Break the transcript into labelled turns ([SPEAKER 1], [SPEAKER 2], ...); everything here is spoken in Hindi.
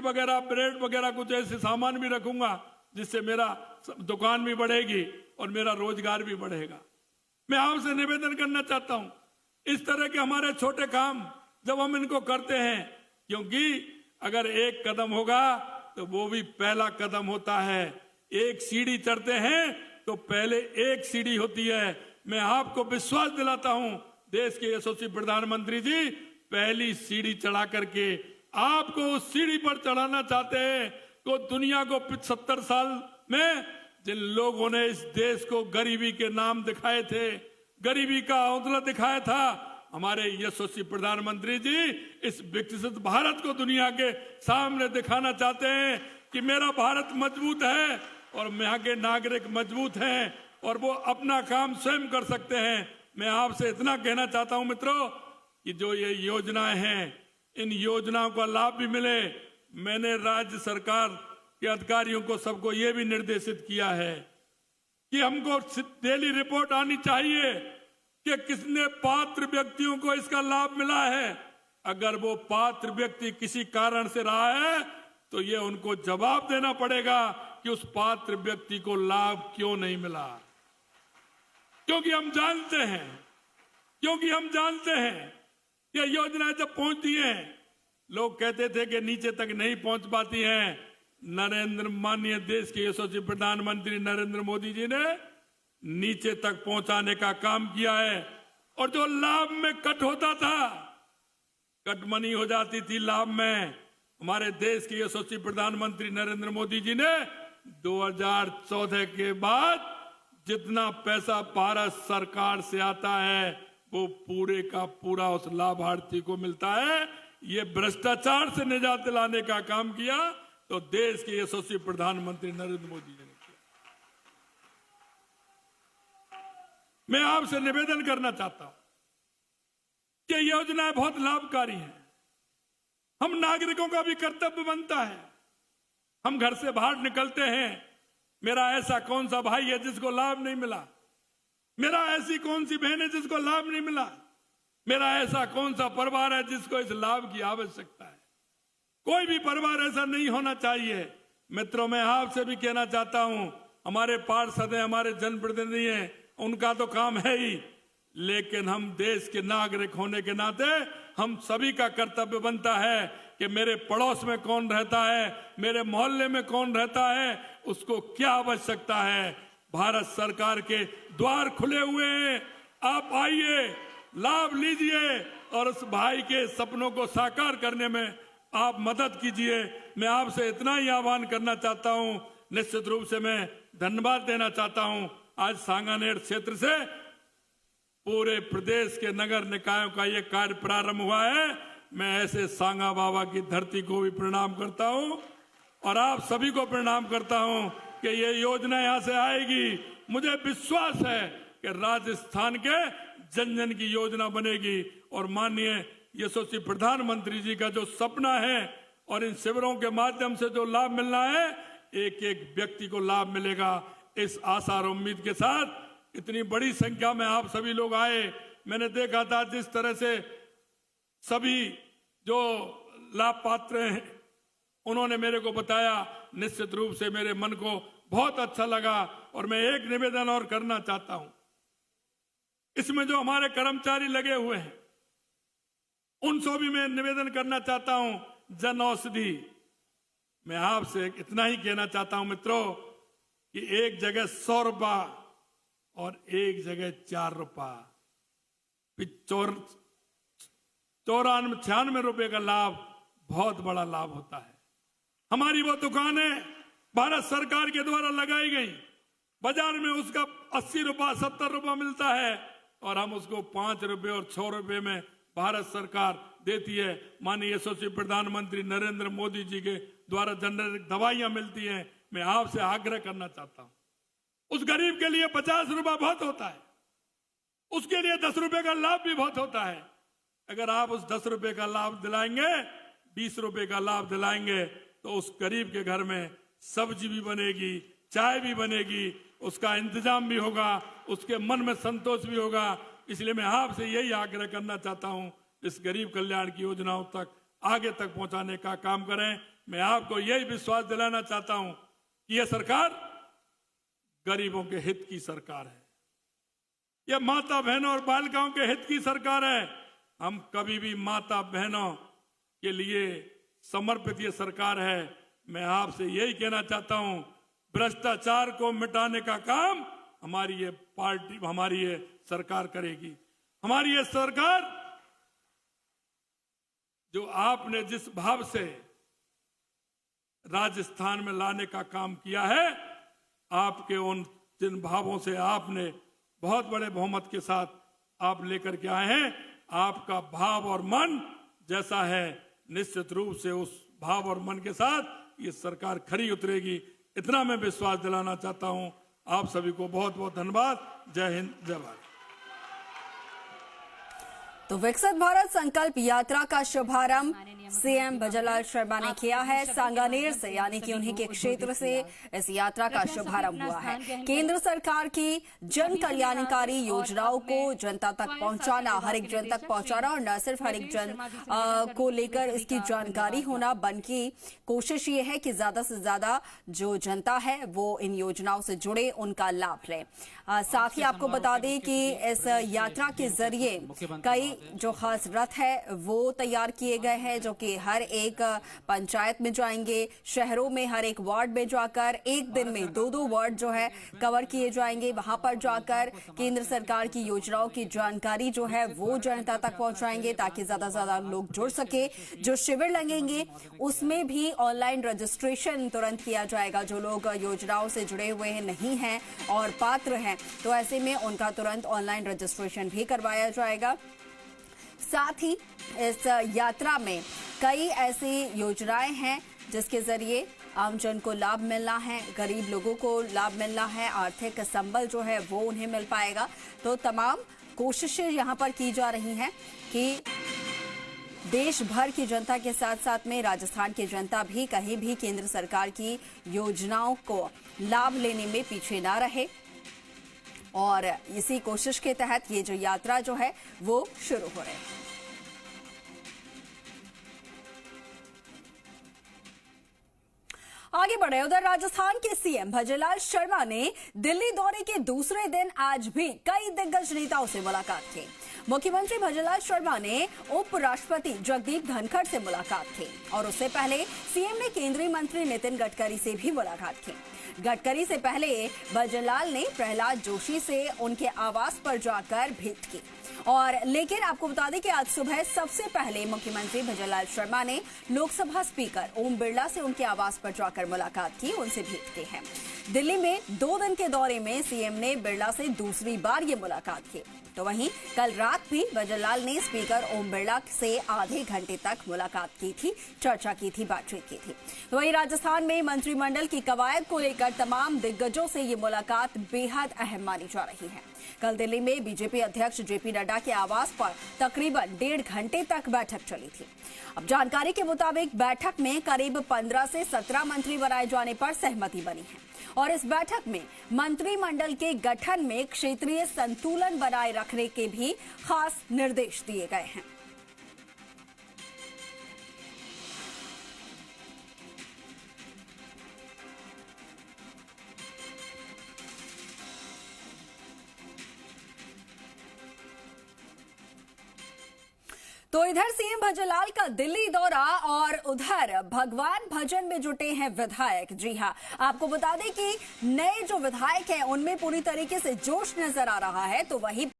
[SPEAKER 1] वगैरह ब्रेड वगैरह कुछ ऐसे सामान भी रखूंगा जिससे मेरा दुकान भी बढ़ेगी और मेरा रोजगार भी बढ़ेगा। मैं आपसे निवेदन करना चाहता हूं, इस तरह के हमारे छोटे काम जब हम इनको करते हैं, क्योंकि अगर एक कदम होगा तो वो भी पहला कदम होता है। एक सीढ़ी चढ़ते हैं तो पहले एक सीढ़ी होती है। मैं आपको विश्वास दिलाता हूं, देश के यशस्वी प्रधानमंत्री जी पहली सीढ़ी चढ़ा करके आपको उस सीढ़ी पर चढ़ाना चाहते हैं। तो दुनिया को 70 साल में जिन लोगों ने इस देश को गरीबी के नाम दिखाए थे, गरीबी का हौसला दिखाया था, हमारे यशस्वी प्रधानमंत्री जी इस विकसित भारत को दुनिया के सामने दिखाना चाहते हैं कि मेरा भारत मजबूत है और यहाँ के नागरिक मजबूत हैं और वो अपना काम स्वयं कर सकते हैं। मैं आपसे इतना कहना चाहता हूं मित्रों कि जो ये योजनाएं हैं, इन योजनाओं का लाभ भी मिले। मैंने राज्य सरकार के अधिकारियों को सबको ये भी निर्देशित किया है कि हमको डेली रिपोर्ट आनी चाहिए कि किसने पात्र व्यक्तियों को इसका लाभ मिला है। अगर वो पात्र व्यक्ति किसी कारण से रहा है तो ये उनको जवाब देना पड़ेगा कि उस पात्र व्यक्ति को लाभ क्यों नहीं मिला। क्योंकि हम जानते हैं ये योजनाएं जब पहुंचती हैं, लोग कहते थे कि नीचे तक नहीं पहुंच पाती हैं। माननीय देश के यशस्वी प्रधानमंत्री नरेंद्र मोदी जी ने नीचे तक पहुंचाने का काम किया है। और जो लाभ में कट होता था, कटमनी हो जाती थी लाभ में, हमारे देश के यशस्वी प्रधानमंत्री नरेंद्र मोदी जी ने 2014 के बाद जितना पैसा भारत सरकार से आता है वो पूरे का पूरा उस लाभार्थी को मिलता है। ये भ्रष्टाचार से निजात दिलाने का काम किया तो देश के यशस्वी प्रधानमंत्री नरेंद्र मोदी जी ने किया। मैं आपसे निवेदन करना चाहता हूं कि योजनाएं बहुत लाभकारी हैं। हम नागरिकों का भी कर्तव्य बनता है। हम घर से बाहर निकलते हैं, मेरा ऐसा कौन सा भाई है जिसको लाभ नहीं मिला, मेरा ऐसी कौन सी बहन है जिसको लाभ नहीं मिला, मेरा ऐसा कौन सा परिवार है जिसको इस लाभ की आवश्यकता है। कोई भी परिवार ऐसा नहीं होना चाहिए। मित्रों, मैं आपसे भी कहना चाहता हूं, हमारे पार्षद हैं, हमारे जनप्रतिनिधि हैं, उनका तो काम है ही, लेकिन हम देश के नागरिक होने के नाते हम सभी का कर्तव्य बनता है कि मेरे पड़ोस में कौन रहता है, मेरे मोहल्ले में कौन रहता है, उसको क्या आवश्यकता है। भारत सरकार के द्वार खुले हुए हैं, आप आइए, लाभ लीजिए और उस भाई के सपनों को साकार करने में आप मदद कीजिए। मैं आपसे इतना ही आह्वान करना चाहता हूं। निश्चित रूप से मैं धन्यवाद देना चाहता हूं। आज सांगानेर क्षेत्र से पूरे प्रदेश के नगर निकायों का ये कार्य प्रारंभ हुआ है। मैं ऐसे सांगा बाबा की धरती को भी प्रणाम करता हूं और आप सभी को प्रणाम करता हूं कि ये योजना यहां से आएगी। मुझे विश्वास है कि राजस्थान के जन जन की योजना बनेगी और माननीय यशस्वी प्रधानमंत्री जी का जो सपना है और इन शिविरों के माध्यम से जो लाभ मिलना है, एक एक व्यक्ति को लाभ मिलेगा। इस आशा और उम्मीद के साथ इतनी बड़ी संख्या में आप सभी लोग आए। मैंने देखा था जिस तरह से सभी जो लाभ पात्र हैं उन्होंने मेरे को बताया, निश्चित रूप से मेरे मन को बहुत अच्छा लगा। और मैं एक निवेदन और करना चाहता हूं, इसमें जो हमारे कर्मचारी लगे हुए हैं उनसे भी मैं निवेदन करना चाहता हूं। जन औषधि, मैं आपसे इतना ही कहना चाहता हूं मित्रों कि एक जगह 100 रुपया और एक जगह 4 रुपया, 94-96 रुपए का लाभ बहुत बड़ा लाभ होता है। हमारी वो दुकानें भारत सरकार के द्वारा लगाई गई, बाजार में उसका 80 रुपया 70 रुपया मिलता है और हम उसको 5 रुपए और 6 रुपए में भारत सरकार देती है। माननीय यशस्वी प्रधानमंत्री नरेंद्र मोदी जी के द्वारा जेनेरिक दवाइयां मिलती हैं। मैं आपसे आग्रह करना चाहता हूं, उस गरीब के लिए 50 रुपया बहुत होता है, उसके लिए 10 रुपए का लाभ भी बहुत होता है। अगर आप उस 10 रुपए का लाभ दिलाएंगे, 20 रुपए का लाभ दिलाएंगे तो उस गरीब के घर में सब्जी भी बनेगी, चाय भी बनेगी, उसका इंतजाम भी होगा, उसके मन में संतोष भी होगा। इसलिए मैं आपसे यही आग्रह करना चाहता हूं, इस गरीब कल्याण की योजनाओं तक आगे तक पहुंचाने का काम करें। मैं आपको यही विश्वास दिलाना चाहता हूं कि यह सरकार गरीबों के हित की सरकार है, यह माता बहनों और बालिकाओं के हित की सरकार है। हम कभी भी माता बहनों के लिए समर्पित ये सरकार है। मैं आपसे यही कहना चाहता हूं, भ्रष्टाचार को मिटाने का काम हमारी ये पार्टी, हमारी ये सरकार करेगी। हमारी ये सरकार, जो आपने जिस भाव से राजस्थान में लाने का काम किया है, आपके उन जिन भावों से आपने बहुत बड़े बहुमत के साथ आप लेकर के आए हैं, आपका भाव और मन जैसा है, निश्चित रूप से उस भाव और मन के साथ ये सरकार खरी उतरेगी। इतना मैं विश्वास दिलाना चाहता हूं। आप सभी को बहुत बहुत धन्यवाद। जय हिंद, जय भारत।
[SPEAKER 2] तो विकसित भारत संकल्प यात्रा का शुभारंभ सीएम भजनलाल शर्मा ने किया है। सांगानेर से, यानी कि उन्हीं के क्षेत्र से इस यात्रा का शुभारंभ हुआ है। केंद्र सरकार की जन कल्याणकारी योजनाओं को जनता तक पहुंचाना, हर एक जन तक पहुंचाना, और न सिर्फ हर एक जन को लेकर इसकी जानकारी होना, बल्कि कोशिश ये है कि ज्यादा से ज्यादा जो जनता है वो इन योजनाओं से जुड़े, उनका लाभ ले। साथ ही आपको बता दें कि इस यात्रा के जरिए कई जो खास रथ है वो तैयार किए गए हैं, जो कि हर एक पंचायत में जाएंगे, शहरों में हर एक वार्ड में जाकर एक दिन में 2-2 वार्ड जो है कवर किए जाएंगे। वहां पर जाकर केंद्र सरकार की योजनाओं की जानकारी जो है वो जनता तक पहुंचाएंगे, ताकि ज्यादा से ज्यादा लोग जुड़ सके। जो शिविर लगेंगे उसमें भी ऑनलाइन रजिस्ट्रेशन तुरंत किया जाएगा। जो लोग योजनाओं से जुड़े हुए हैं, नहीं हैं और पात्र हैं, तो ऐसे में उनका तुरंत ऑनलाइन रजिस्ट्रेशन भी करवाया जाएगा। साथ ही इस यात्रा में कई ऐसी योजनाएं हैं जिसके जरिए आमजन को लाभ मिलना है, गरीब लोगों को लाभ मिलना है, आर्थिक संबल जो है वो उन्हें मिल पाएगा। तो तमाम कोशिशें यहां पर की जा रही हैं कि देश भर की जनता के साथ साथ में राजस्थान की जनता भी कहीं भी केंद्र सरकार की योजनाओं को लाभ लेने में पीछे ना रहे। और इसी कोशिश के तहत ये जो यात्रा जो है वो शुरू हो रही है। आगे बढ़े, उधर राजस्थान के सीएम भजनलाल शर्मा ने दिल्ली दौरे के दूसरे दिन आज भी कई दिग्गज नेताओं से मुलाकात की। मुख्यमंत्री भजनलाल शर्मा ने उपराष्ट्रपति जगदीप धनखड़ से मुलाकात की और उससे पहले सीएम ने केंद्रीय मंत्री नितिन गडकरी से भी मुलाकात की। गडकरी से पहले भजनलाल ने प्रहलाद जोशी से उनके आवास पर जाकर भेंट की। और लेकिन आपको बता दें कि आज सुबह सबसे पहले मुख्यमंत्री भजनलाल शर्मा ने लोकसभा स्पीकर ओम बिरला से उनके आवास पर जाकर मुलाकात की, उनसे भेंट की है। दिल्ली में 2 दिन के दौरे में सीएम ने बिरला से दूसरी बार ये मुलाकात की। तो वहीं कल रात भी भजनलाल ने स्पीकर ओम बिरला से आधे घंटे तक मुलाकात की थी, चर्चा की थी, बातचीत की थी। तो वहीं राजस्थान में मंत्रिमंडल की कवायद को लेकर तमाम दिग्गजों से ये मुलाकात बेहद अहम मानी जा रही है। कल दिल्ली में बीजेपी अध्यक्ष जेपी नड्डा के आवास पर तकरीबन 1.5 घंटे तक बैठक चली थी। अब जानकारी के मुताबिक बैठक में करीब 15 से 17 मंत्री बनाए जाने पर सहमति बनी है और इस बैठक में मंत्रिमंडल के गठन में क्षेत्रीय संतुलन बनाए रखने के भी खास निर्देश दिए गए हैं। तो इधर सीएम भजनलाल का दिल्ली दौरा और उधर भगवान भजन में जुटे हैं विधायक। जी हां, आपको बता दें कि नए जो विधायक हैं उनमें पूरी तरीके से जोश नजर आ रहा है। तो वही